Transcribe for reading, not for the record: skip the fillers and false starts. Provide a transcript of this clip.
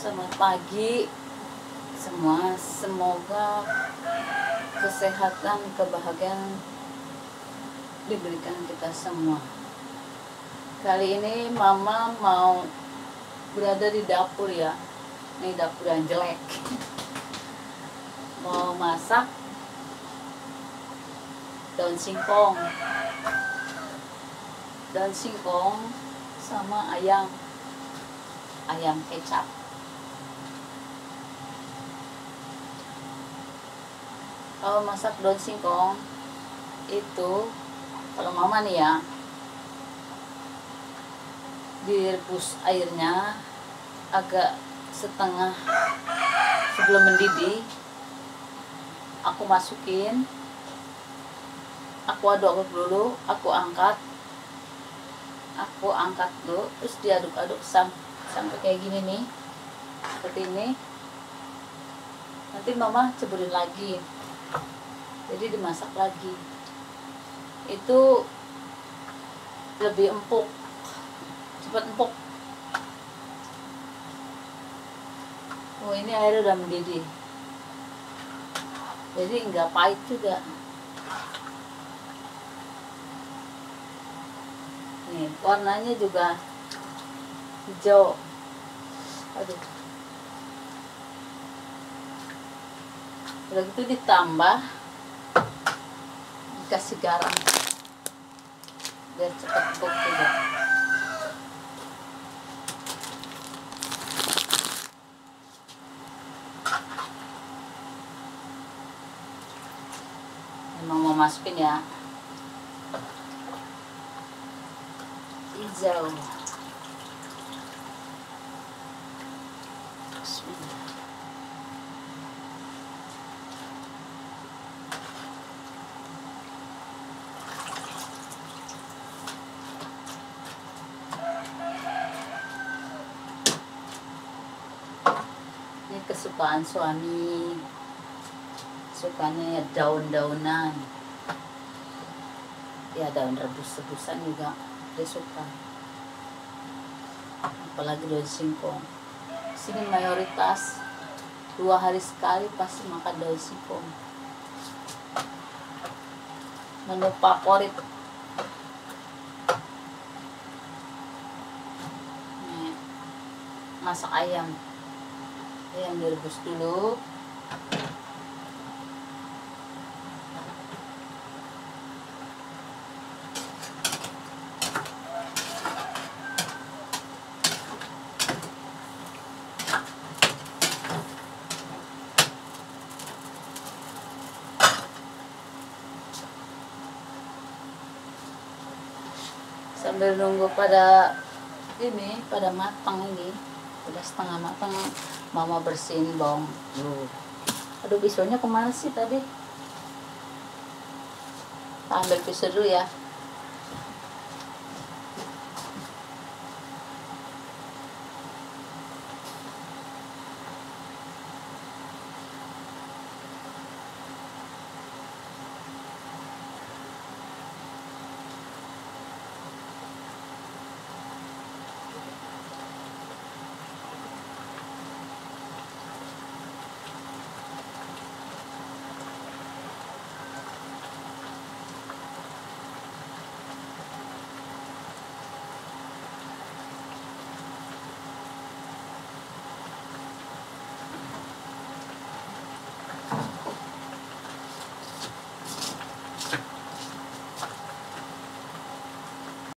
Selamat pagi semua, semoga kesehatan, kebahagiaan diberikan kita semua. Kali ini mama mau berada di dapur ya. Ini dapur yang jelek. Mau masak daun singkong. Daun singkong sama ayam kecap. Kalau masak daun singkong itu, kalau mama nih ya, direbus airnya agak setengah sebelum mendidih, aku masukin, aku aduk dulu, aku angkat dulu, terus diaduk-aduk sampai kayak gini nih, seperti ini. Nanti mama ceburin lagi, jadi dimasak lagi. Itu lebih empuk, cepat empuk. Oh, ini air udah mendidih, jadi nggak pahit juga. Nih, warnanya juga hijau. Aduh. Udah gitu ditambah, dikasih garam biar cepat empuk juga. Emang mau masukin ya hijau. Bismillah. Ini kesukaan suami, sukanya ya daun-daunan ya, daun rebus-rebusan juga dia suka, apalagi daun singkong. Sini mayoritas 2 hari sekali pasti makan daun singkong, menu favorit. Nih, masak ayam direbus dulu. Sambil nunggu pada matang, ini udah setengah matang, mama bersihin bawang dulu. Aduh, pisaunya kemana sih tadi? Ambil pisau dulu ya.